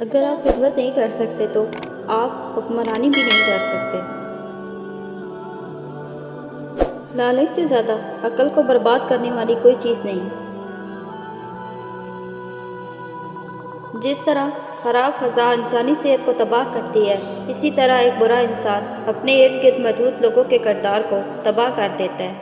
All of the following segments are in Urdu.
اگر آپ خدمت نہیں کر سکتے تو آپ حکمرانی بھی نہیں کر سکتے۔ لالچ سے زیادہ عقل کو برباد کرنے والی کوئی چیز نہیں۔ جس طرح خراب غذا انسانی صحت کو تباہ کرتی ہے، اسی طرح ایک برا انسان اپنے ارد گرد موجود لوگوں کے کردار کو تباہ کر دیتا ہے۔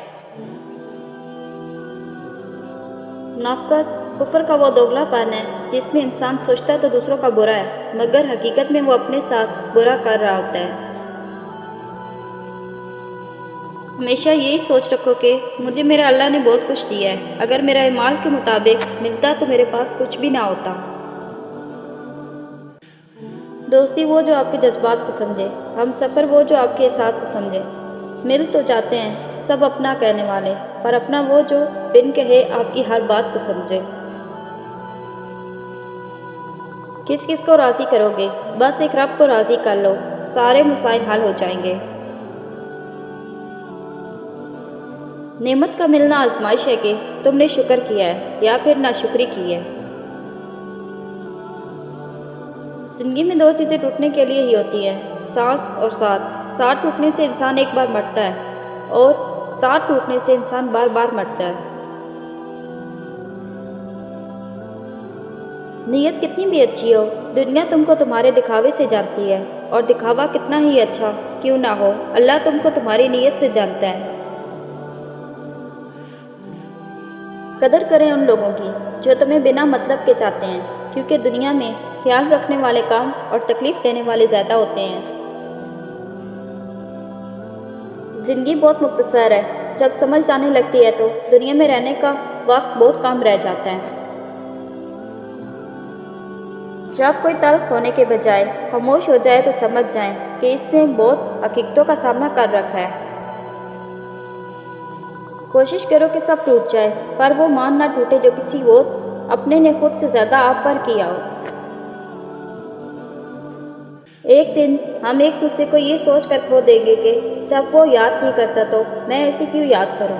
منافقت کفر کا وہ دوگلا پن ہے جس میں انسان سوچتا تو دوسروں کا برا ہے، مگر حقیقت میں وہ اپنے ساتھ برا کر رہا ہوتا ہے۔ ہمیشہ یہی سوچ رکھو کہ مجھے میرے اللہ نے بہت کچھ دیا ہے، اگر میرا اعمال کے مطابق ملتا تو میرے پاس کچھ بھی نہ ہوتا۔ دوستی وہ جو آپ کے جذبات کو سمجھے، ہم سفر وہ جو آپ کے احساس کو سمجھے۔ مل تو جاتے ہیں سب اپنا کہنے والے، پر اپنا وہ جو بن کہے آپ کی ہر بات کو سمجھے۔ کس کس کو راضی کرو گے؟ بس ایک رب کو راضی کر لو، سارے مسائل حل ہو جائیں گے۔ نعمت کا ملنا آزمائش ہے کہ تم نے شکر کیا ہے یا پھر ناشکری کی ہے۔ زندگی میں دو چیزیں ٹوٹنے کے لیے ہی ہوتی ہیں، سانس اور ساتھ۔ ساتھ ٹوٹنے سے انسان ایک بار مرتا ہے اور ساتھ ٹوٹنے سے انسان بار بار مرتا ہے۔ نیت کتنی بھی اچھی ہو، دنیا تم کو تمہارے دکھاوے سے جانتی ہے، اور دکھاوا کتنا ہی اچھا کیوں نہ ہو، اللہ تم کو تمہاری نیت سے جانتا ہے۔ قدر کریں ان لوگوں کی جو تمہیں بنا مطلب کے چاہتے ہیں، کیونکہ دنیا میں خیال رکھنے والے کام اور تکلیف دینے والے زیادہ ہوتے ہیں۔ زندگی بہت مختصر ہے، جب سمجھ آنے لگتی ہے تو دنیا میں رہنے کا وقت بہت کم رہ جاتا ہے۔ جب کوئی تلخ ہونے کے بجائے خاموش ہو جائے تو سمجھ جائیں کہ اس نے بہت حقیقتوں کا سامنا کر رکھا ہے۔ کوشش کرو کہ سب ٹوٹ جائے، پر وہ مان نہ ٹوٹے جو کسی اور اپنے نے خود سے زیادہ آپ پر کیا ہو۔ ایک دن ہم ایک دوسرے کو یہ سوچ کر کھو دیں گے کہ جب وہ یاد نہیں کرتا تو میں اسے کیوں یاد کروں۔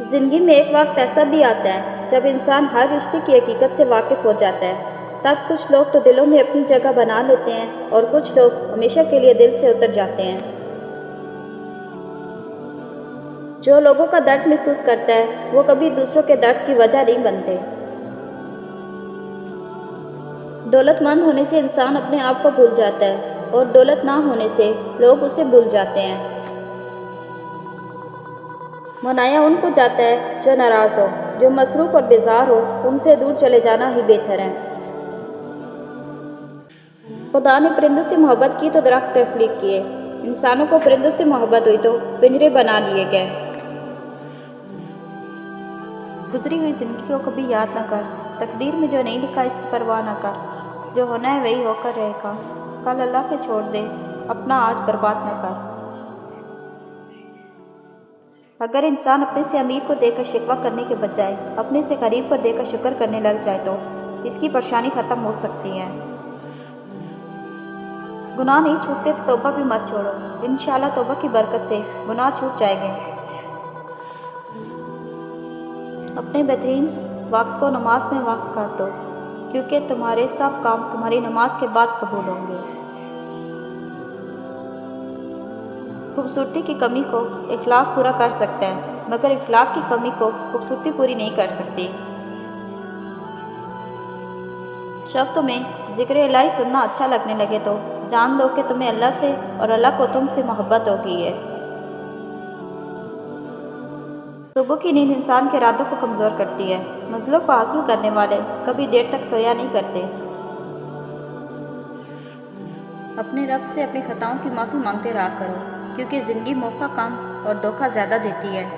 زندگی میں ایک وقت ایسا بھی آتا ہے جب انسان ہر رشتے کی حقیقت سے واقف ہو جاتا ہے۔ تب کچھ لوگ تو دلوں میں اپنی جگہ بنا لیتے ہیں اور کچھ لوگ ہمیشہ کے لیے دل سے اتر جاتے ہیں۔ جو لوگوں کا درد محسوس کرتا ہے وہ کبھی دوسروں کے درد کی وجہ نہیں بنتے۔ دولت مند ہونے سے انسان اپنے آپ کو بھول جاتا ہے اور دولت نہ ہونے سے لوگ اسے بھول جاتے ہیں۔ منایا ان کو جاتا ہے جو ناراض ہو، جو مصروف اور بیزار ہو ان سے دور چلے جانا ہی بہتر ہے۔ خدا نے پرندوں سے محبت کی تو درخت تخلیق کیے، انسانوں کو پرندوں سے محبت ہوئی تو پنجرے بنا لیے گئے۔ گزری ہوئی زندگی کو کبھی یاد نہ کر، تقدیر میں جو نہیں لکھا اس کی پرواہ نہ کر، جو ہونا ہے وہی ہو کر رہے گا، کل اللہ پہ چھوڑ دے، اپنا آج برباد نہ کر۔ اگر انسان اپنے سے امیر کو دیکھ کر شکوہ کرنے کے بجائے اپنے سے غریب کو دیکھ کر شکر کرنے لگ جائے تو اس کی پریشانی ختم ہو سکتی ہے۔ گناہ نہیں چھوٹتے تو توبہ بھی مت چھوڑو، انشاءاللہ توبہ کی برکت سے گناہ چھوٹ جائیں گے۔ اپنے بہترین وقت کو نماز میں وقف کر دو، کیونکہ تمہارے سب کام تمہاری نماز کے بعد قبول ہوں گے۔ خوبصورتی کی کمی کو اخلاق پورا کر سکتا ہے، مگر اخلاق کی کمی کو خوبصورتی پوری نہیں کر سکتی۔ جب تمہیں ذکر الہی سننا اچھا لگنے لگے تو جان دو کہ تمہیں اللہ سے اور اللہ کو تم سے محبت ہو گئی ہے۔ صبح کی نیند انسان کے ارادوں کو کمزور کرتی ہے، منزلوں کو حاصل کرنے والے کبھی دیر تک سویا نہیں کرتے۔ اپنے رب سے اپنی خطاؤں کی معافی مانگتے رہا کرو، کیونکہ زندگی موقع کم اور دھوکہ زیادہ دیتی ہے۔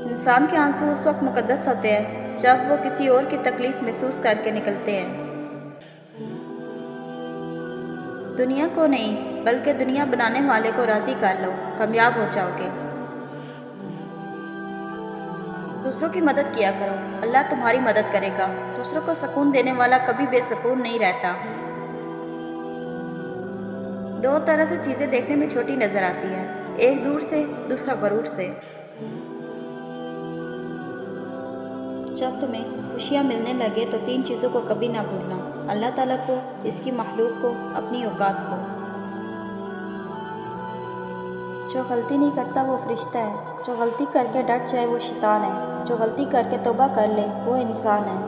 انسان کے آنسو اس وقت مقدس ہوتے ہیں جب وہ کسی اور کی تکلیف محسوس کر کے نکلتے ہیں۔ دنیا کو نہیں بلکہ دنیا بنانے والے کو راضی کر لو، کامیاب ہو جاؤ گے۔ دوسروں کی مدد کیا کرو، اللہ تمہاری مدد کرے گا۔ دوسروں کو سکون دینے والا کبھی بے سکون نہیں رہتا۔ دو طرح سے چیزیں دیکھنے میں چھوٹی نظر آتی ہیں، ایک دور سے، دوسرا غرور سے۔ جب تمہیں خوشیاں ملنے لگے تو 3 چیزوں کو کبھی نہ بھولنا: اللہ تعالیٰ کو، اس کی مخلوق کو، اپنی اوقات کو۔ جو غلطی نہیں کرتا وہ فرشتہ ہے، جو غلطی کر کے ڈٹ جائے وہ شیطان ہے، جو غلطی کر کے توبہ کر لے وہ انسان ہے۔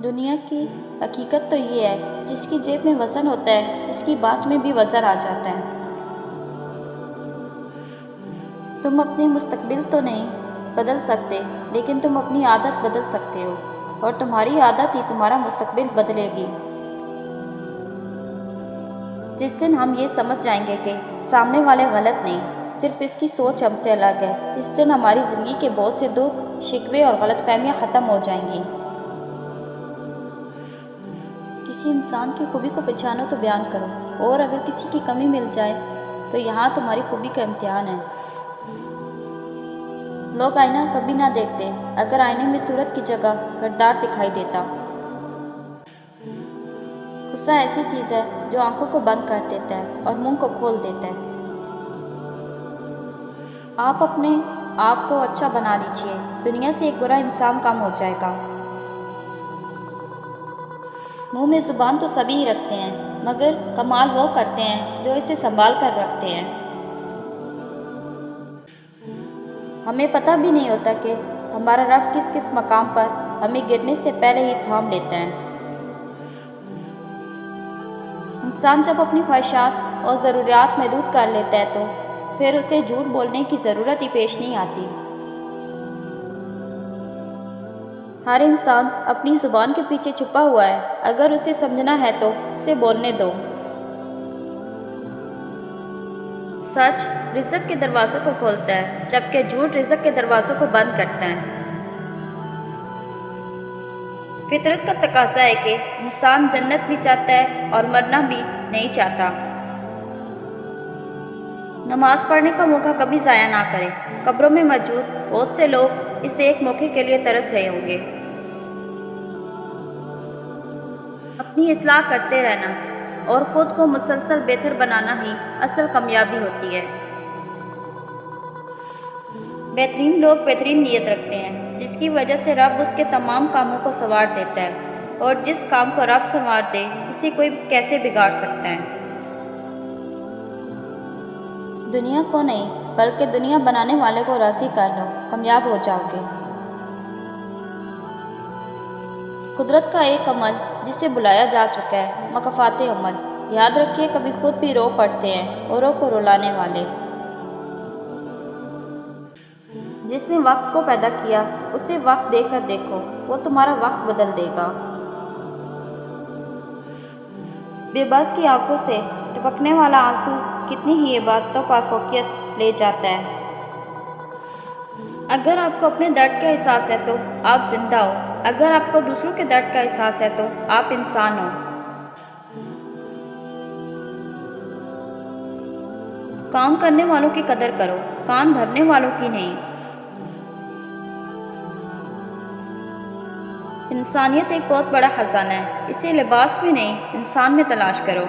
دنیا کی حقیقت تو یہ ہے، جس کی جیب میں وزن ہوتا ہے اس کی بات میں بھی وزن آ جاتا ہے۔ تم اپنے مستقبل تو نہیں بدل سکتے، لیکن تم اپنی عادت بدل سکتے ہو، اور تمہاری عادت ہی تمہارا مستقبل بدلے گی۔ جس دن ہم یہ سمجھ جائیں گے کہ سامنے والے غلط نہیں، صرف اس کی سوچ ہم سے الگ ہے، اس دن ہماری زندگی کے بہت سے دکھ، شکوے اور غلط فہمیاں ختم ہو جائیں گی۔ کسی انسان کی خوبی کو پہچانو تو بیان کرو، اور اگر کسی کی کمی مل جائے تو یہاں تمہاری خوبی کا امتحان ہے۔ لوگ آئینہ کبھی نہ دیکھتے، اگر آئینے میں صورت کی جگہ کردار دکھائی دیتا۔ غصہ ایسی چیز ہے جو آنکھوں کو بند کر دیتا ہے اور منہ کو کھول دیتا ہے۔ آپ اپنے آپ کو اچھا بنا لیجئے، دنیا سے ایک برا انسان کم ہو جائے گا۔ منہ میں زبان تو سبھی ہی رکھتے ہیں، مگر کمال وہ کرتے ہیں جو اسے سنبھال کر رکھتے ہیں۔ ہمیں پتہ بھی نہیں ہوتا کہ ہمارا رب کس کس مقام پر ہمیں گرنے سے پہلے ہی تھام لیتا ہے۔ انسان جب اپنی خواہشات اور ضروریات محدود کر لیتا ہے تو پھر اسے جھوٹ بولنے کی ضرورت ہی پیش نہیں آتی۔ ہر انسان اپنی زبان کے پیچھے چھپا ہوا ہے، اگر اسے سمجھنا ہے تو اسے بولنے دو۔ سچ رزق کے دروازوں کو کھولتا ہے، جبکہ جھوٹ رزق کے دروازوں کو بند کرتا ہے۔ فطرت کا تقاضا ہے کہ انسان جنت بھی چاہتا ہے اور مرنا بھی نہیں چاہتا۔ نماز پڑھنے کا موقع کبھی ضائع نہ کریں، قبروں میں موجود بہت سے لوگ اس ایک موقع کے لیے ترس رہے ہوں گے۔ اپنی اصلاح کرتے رہنا اور خود کو مسلسل بہتر بنانا ہی اصل کامیابی ہوتی ہے۔ بہترین لوگ بہترین نیت رکھتے ہیں، جس کی وجہ سے رب اس کے تمام کاموں کو سنوار دیتا ہے، اور جس کام کو رب سنوار دے اسے کوئی کیسے بگاڑ سکتا ہے۔ دنیا کو نہیں بلکہ دنیا بنانے والے کو راضی کر لو، کامیاب ہو جاؤ گے۔ قدرت کا ایک عمل جسے بلایا جا چکا ہے، مکافات عمل۔ یاد رکھیے کبھی خود بھی رو پڑتے ہیں اوروں کو رلانے والے۔ جس نے وقت کو پیدا کیا اسے وقت دے کر دیکھو، وہ تمہارا وقت بدل دے گا۔ بے بس کی آنکھوں سے ٹپکنے والا آنسو کتنی ہی عبادتوں پر فوقیت لے جاتا ہے۔ اگر آپ کو اپنے درد کا احساس ہے تو آپ زندہ ہو، اگر آپ کو دوسروں کے درد کا احساس ہے تو آپ انسان ہو۔ کام کرنے والوں کی قدر کرو، کان بھرنے والوں کی نہیں۔ انسانیت ایک بہت بڑا خزانہ ہے، اسے لباس میں نہیں انسان میں تلاش کرو۔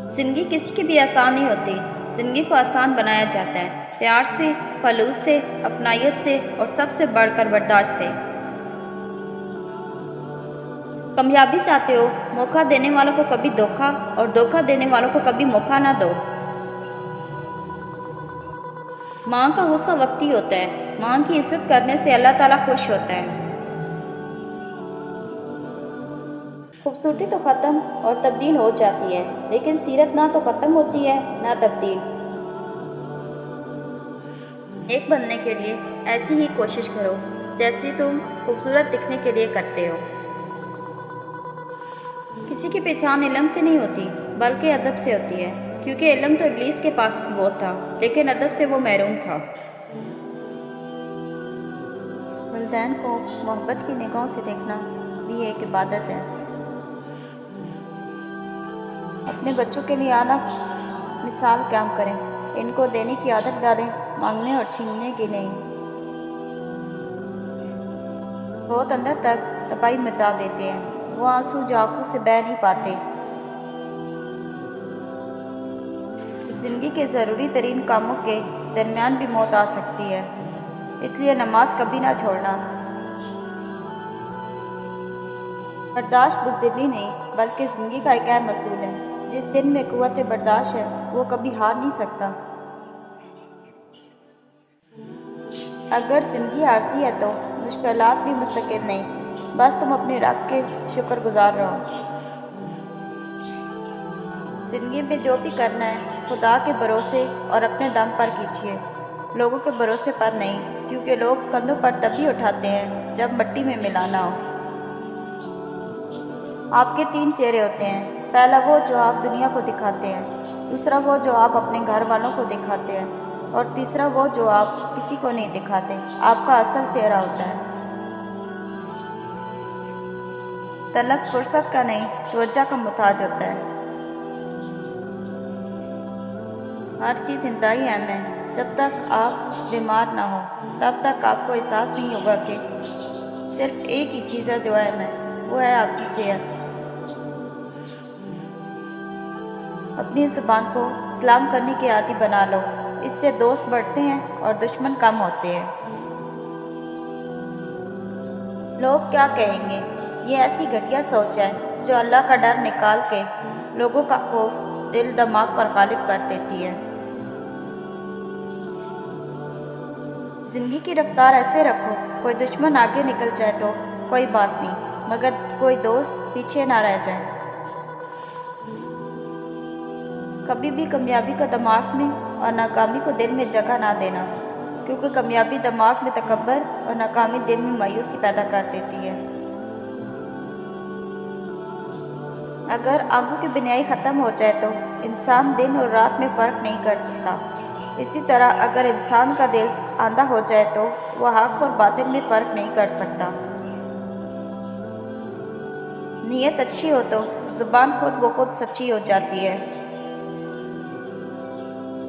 زندگی کسی کی بھی آسان نہیں ہوتی، زندگی کو آسان بنایا جاتا ہے، پیار سے، خلوص سے، اپنائیت سے، اور سب سے بڑھ کر برداشت سے۔ کامیابی چاہتے ہو، موقع دینے والوں کو کبھی دھوکہ اور دھوکہ دینے والوں کو کبھی موقع نہ دو۔ ماں کا غصہ وقتی ہوتا ہے، ماں کی عزت کرنے سے اللہ تعالیٰ خوش ہوتا ہے۔ خوبصورتی تو ختم اور تبدیل ہو جاتی ہے، لیکن سیرت نہ تو ختم ہوتی ہے نہ تبدیل۔ ایک بننے کے لیے ایسی ہی کوشش کرو جیسی تم خوبصورت دکھنے کے لیے کرتے ہو۔ کسی کی پہچان علم سے نہیں ہوتی بلکہ ادب سے ہوتی ہے، کیونکہ علم تو ابلیس کے پاس بھی بہت تھا، لیکن ادب سے وہ محروم تھا۔ والدین کو محبت کی نگاہوں سے دیکھنا بھی ایک عبادت ہے۔ اپنے بچوں کے لیے اعلیٰ مثال قائم کریں، ان کو دینے کی عادت ڈالیں، مانگنے اور چھیننے کی نہیں۔ بہت اندر تک تباہی مچا دیتے ہیں وہ آنسو جو آنکھوں سے بہہ نہیں پاتے۔ زندگی کے ضروری ترین کاموں کے درمیان بھی موت آ سکتی ہے، اس لیے نماز کبھی نہ چھوڑنا۔ برداشت بزدلی نہیں بلکہ زندگی کا ایک اہم اصول ہے۔ جس دل میں قوت برداشت ہے وہ کبھی ہار نہیں سکتا۔ اگر زندگی عارضی ہے تو مشکلات بھی مستقل نہیں، بس تم اپنے رب کے شکر گزار رہو۔ زندگی میں جو بھی کرنا ہے خدا کے بھروسے اور اپنے دم پر کیجیے، لوگوں کے بھروسے پر نہیں، کیونکہ لوگ کندھوں پر تبھی اٹھاتے ہیں جب مٹی میں ملانا ہو۔ آپ کے 3 چہرے ہوتے ہیں، پہلا وہ جو آپ دنیا کو دکھاتے ہیں، دوسرا وہ جو آپ اپنے گھر والوں کو دکھاتے ہیں، اور تیسرا وہ جو آپ کسی کو نہیں دکھاتے، آپ کا اصل چہرہ ہوتا ہے۔ طلب فرصت کا نہیں، توجہ کا محتاج ہوتا ہے۔ ہر چیز انتہائی اہم ہے۔ جب تک آپ بیمار نہ ہو تب تک آپ کو احساس نہیں ہوگا کہ صرف ایک ہی چیز ہے جو اہم ہے، وہ ہے آپ کی صحت۔ اپنی زبان کو سلام کرنے کی عادی بنا لو، اس سے دوست بڑھتے ہیں اور دشمن کم ہوتے ہیں۔ لوگ کیا کہیں گے، یہ ایسی گھٹیا سوچ ہے جو اللہ کا ڈر نکال کے لوگوں کا خوف دل دماغ پر غالب کر دیتی ہے۔ زندگی کی رفتار ایسے رکھو، کوئی دشمن آگے نکل جائے تو کوئی بات نہیں، مگر کوئی دوست پیچھے نہ رہ جائے۔ کبھی بھی کامیابی کو دماغ میں اور ناکامی کو دل میں جگہ نہ دینا، کیونکہ کامیابی دماغ میں تکبر اور ناکامی دل میں مایوسی پیدا کر دیتی ہے۔ اگر آنکھوں کی بینائی ختم ہو جائے تو انسان دن اور رات میں فرق نہیں کر سکتا۔ اسی طرح اگر انسان کا دل اندھا ہو جائے تو وہ حق اور باطل میں فرق نہیں کر سکتا۔ نیت اچھی ہو تو زبان خود بخود سچی ہو جاتی ہے۔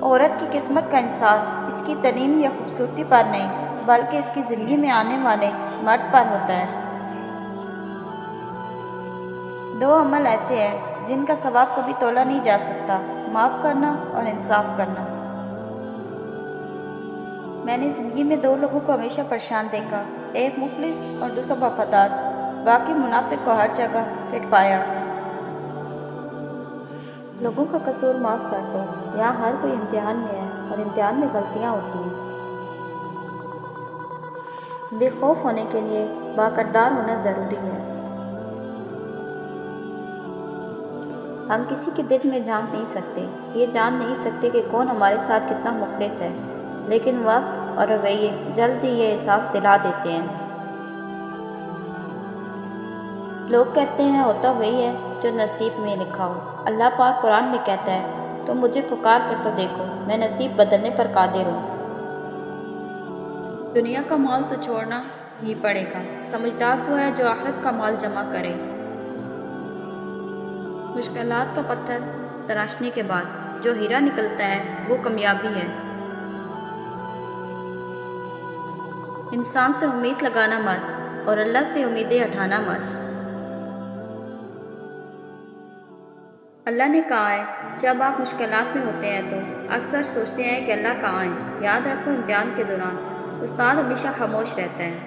عورت کی قسمت کا انحصار اس کی تنعیم یا خوبصورتی پر نہیں بلکہ اس کی زندگی میں آنے والے مرد پر ہوتا ہے۔ 2 عمل ایسے ہیں جن کا ثواب کبھی تولا نہیں جا سکتا، معاف کرنا اور انصاف کرنا۔ میں نے زندگی میں 2 لوگوں کو ہمیشہ پریشان دیکھا، ایک مخلص اور دوسرا وفادار، باقی منافق کو ہر جگہ فٹ پایا۔ لوگوں کا قصور معاف کر دو، یہاں ہر کوئی امتحان میں ہے اور امتحان میں غلطیاں ہوتی ہیں۔ بے خوف ہونے کے لیے باکردار ہونا ضروری ہے۔ ہم کسی کے دل میں جھانک نہیں سکتے، یہ جان نہیں سکتے کہ کون ہمارے ساتھ کتنا مخلص ہے، لیکن وقت اور رویے جلد ہی یہ احساس دلا دیتے ہیں۔ لوگ کہتے ہیں ہوتا وہی ہے جو نصیب میں لکھا ہو۔ اللہ پاک قرآن میں کہتا ہے، تم مجھے پکار کر تو دیکھو، میں نصیب بدلنے پر قادر ہوں۔ دنیا کا مال تو چھوڑنا ہی پڑے گا، سمجھدار وہ ہے جو آخرت کا مال جمع کرے۔ مشکلات کا پتھر تراشنے کے بعد جو ہیرا نکلتا ہے وہ کامیابی ہے۔ انسان سے امید لگانا مت اور اللہ سے امیدیں ہٹانا مت۔ اللہ نے کہا ہے، جب آپ مشکلات میں ہوتے ہیں تو اکثر سوچتے ہیں کہ اللہ کہاں ہے۔ یاد رکھو، امتحان کے دوران استاد ہمیشہ خاموش رہتا ہے۔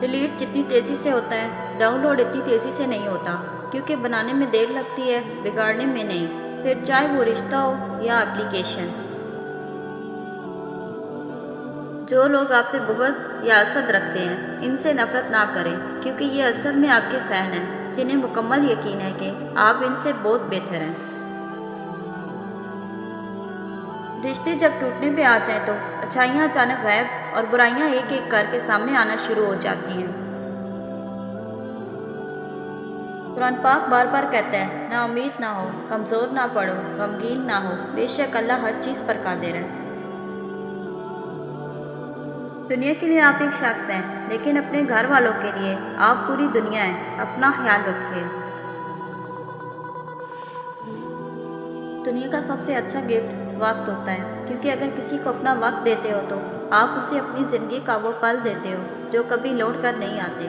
ڈیلیٹ جتنی تیزی سے ہوتا ہے، ڈاؤن لوڈ اتنی تیزی سے نہیں ہوتا، کیونکہ بنانے میں دیر لگتی ہے، بگاڑنے میں نہیں، پھر چاہے وہ رشتہ ہو یا اپلیکیشن۔ جو لوگ آپ سے بغض یا حسد رکھتے ہیں، ان سے نفرت نہ کریں، کیونکہ یہ اصل میں آپ کے فین ہیں جنہیں مکمل یقین ہے کہ آپ ان سے بہت بہتر ہیں۔ رشتے جب ٹوٹنے پہ آ جائیں تو اچھائیاں اچانک غائب اور برائیاں ایک ایک کر کے سامنے آنا شروع ہو جاتی ہیں۔ قرآن پاک بار بار کہتا ہے، نا امید نہ ہو، کمزور نہ پڑو، غمگین نہ ہو، بے شک اللہ ہر چیز پر قادر ہے۔ دنیا کے لیے آپ ایک شخص ہیں، لیکن اپنے گھر والوں کے لیے آپ پوری دنیا ہیں۔ اپنا خیال رکھیے۔ دنیا کا سب سے اچھا گفٹ وقت ہوتا ہے، کیونکہ اگر کسی کو اپنا وقت دیتے ہو تو آپ اسے اپنی زندگی کا وہ پل دیتے ہو جو کبھی لوٹ کر نہیں آتے۔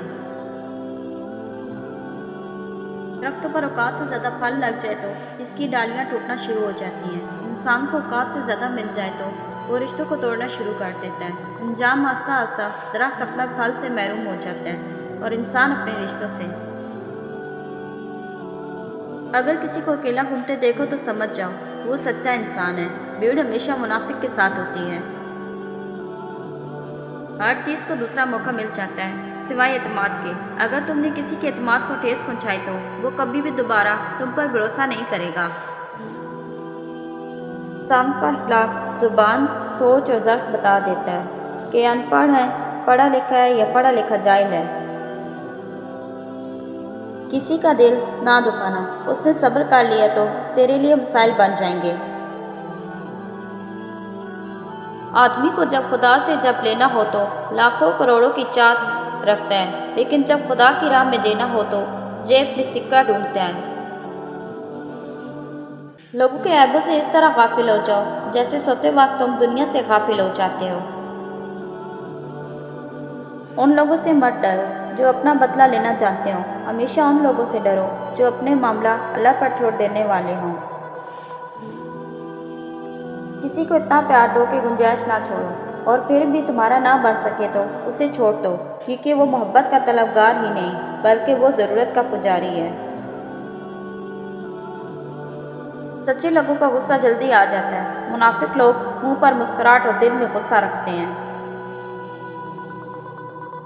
درختوں پر اوقات سے زیادہ پھل لگ جائے تو اس کی ڈالیاں ٹوٹنا شروع ہو جاتی ہیں۔ انسان کو اوقات سے زیادہ مل جائے تو وہ رشتوں کو توڑنا شروع کر دیتا ہے۔ انجام آہستہ آہستہ درخت اپنا پھل سے محروم ہو جاتا ہے اور انسان اپنے رشتوں سے۔ اگر کسی کو اکیلا گھومتے دیکھو تو سمجھ جاؤ وہ سچا انسان ہے۔ بھیڑ ہمیشہ منافق کے ساتھ ہوتی ہے۔ ہر چیز کو دوسرا موقع مل جاتا ہے سوائے اعتماد کے۔ اگر تم نے کسی کے اعتماد کو ٹھیس پہنچائی تو وہ کبھی بھی دوبارہ تم پر بھروسہ نہیں کرے گا۔ انسان کا اخلاق زبان، سوچ اور ظرف بتا دیتا ہے کہ ان پڑھ ہے، پڑھا لکھا ہے یا پڑھا لکھا جاہل ہے۔ کسی کا دل نہ دکھانا، اس نے صبر کر لیا تو تیرے لیے مسائل بن جائیں گے۔ آدمی کو جب خدا سے جب لینا ہو تو لاکھوں کروڑوں کی چاہت رکھتا ہے، لیکن جب خدا کی راہ میں دینا ہو تو جیب میں سکہ ڈھونڈتا ہے۔ لوگوں کے عیبوں سے اس طرح غافل ہو جاؤ جیسے سوتے وقت تم دنیا سے غافل ہو جاتے ہو۔ ان لوگوں سے مت ڈرو جو اپنا بدلہ لینا جانتے ہوں، ہمیشہ ان لوگوں سے ڈرو جو اپنے معاملہ اللہ پر چھوڑ دینے والے ہوں۔ کسی کو اتنا پیار دو کہ گنجائش نہ چھوڑو، اور پھر بھی تمہارا نہ بن سکے تو اسے چھوڑ دو، کیونکہ وہ محبت کا طلبگار ہی نہیں بلکہ وہ ضرورت کا پجاری ہے۔ سچے لوگوں کا غصہ جلدی آ جاتا ہے، منافق لوگ منہ پر مسکراہٹ اور دل میں غصہ رکھتے ہیں۔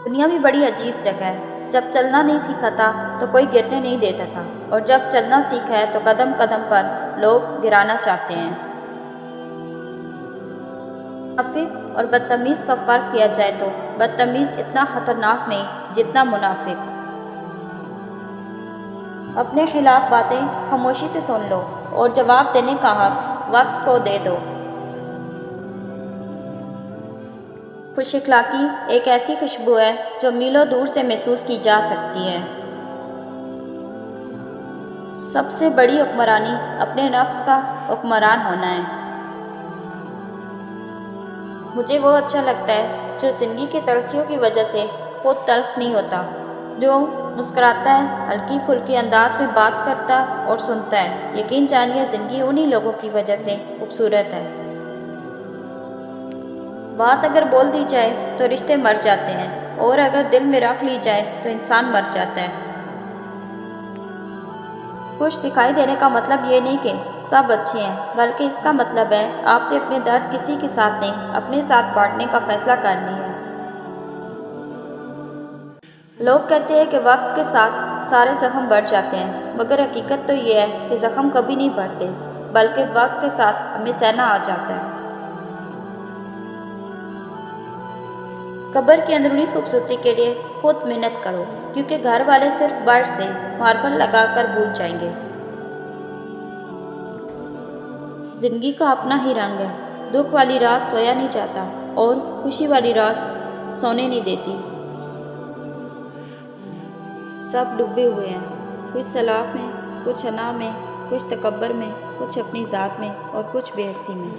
دنیا بھی بڑی عجیب جگہ ہے۔ جب چلنا نہیں سیکھا تھا تو کوئی گرنے نہیں دیتا تھا، اور جب چلنا سیکھا ہے تو قدم قدم پر لوگ گرانا چاہتے ہیں۔ منافق اور بدتمیز کا فرق کیا جائے تو بدتمیز اتنا خطرناک نہیں جتنا منافق۔ اپنے خلاف باتیں خاموشی سے سن لو اور جواب دینے کا حق وقت کو دے دو۔ خوش اخلاقی ایک ایسی خوشبو ہے جو میلوں دور سے محسوس کی جا سکتی ہے۔ سب سے بڑی حکمرانی اپنے نفس کا حکمران ہونا ہے۔ مجھے وہ اچھا لگتا ہے جو زندگی کی تلخیوں کی وجہ سے خود تلخ نہیں ہوتا، جو مسکراتا ہے، ہلکی پھلکی انداز میں بات کرتا اور سنتا ہے۔ یقین جانیے زندگی انہی لوگوں کی وجہ سے خوبصورت ہے۔ بات اگر بول دی جائے تو رشتے مر جاتے ہیں، اور اگر دل میں رکھ لی جائے تو انسان مر جاتا ہے۔ خوش دکھائی دینے کا مطلب یہ نہیں کہ سب اچھے ہیں، بلکہ اس کا مطلب ہے آپ نے اپنے درد کسی کے ساتھ نہیں، اپنے ساتھ بانٹنے کا فیصلہ کر لیا ہے۔ لوگ کہتے ہیں کہ وقت کے ساتھ سارے زخم بڑھ جاتے ہیں، مگر حقیقت تو یہ ہے کہ زخم کبھی نہیں بڑھتے، بلکہ وقت کے ساتھ ہمیں سہنا آ جاتا ہے۔ قبر کی اندرونی خوبصورتی کے لیے خود محنت کرو، کیونکہ گھر والے صرف باہر سے ماربل لگا کر بھول جائیں گے۔ زندگی کا اپنا ہی رنگ ہے، دکھ والی رات سویا نہیں جاتا اور خوشی والی رات سونے نہیں دیتی۔ سب ڈوبے ہوئے ہیں، کچھ سیلاب میں، کچھ انا میں، کچھ تکبر میں، کچھ اپنی ذات میں اور کچھ بے حسی میں۔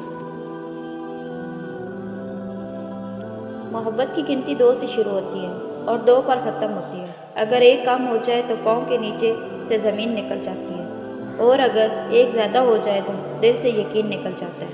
محبت کی گنتی 2 سے شروع ہوتی ہے اور 2 پر ختم ہوتی ہے۔ اگر ایک کم ہو جائے تو پاؤں کے نیچے سے زمین نکل جاتی ہے، اور اگر ایک زیادہ ہو جائے تو دل سے یقین نکل جاتا ہے۔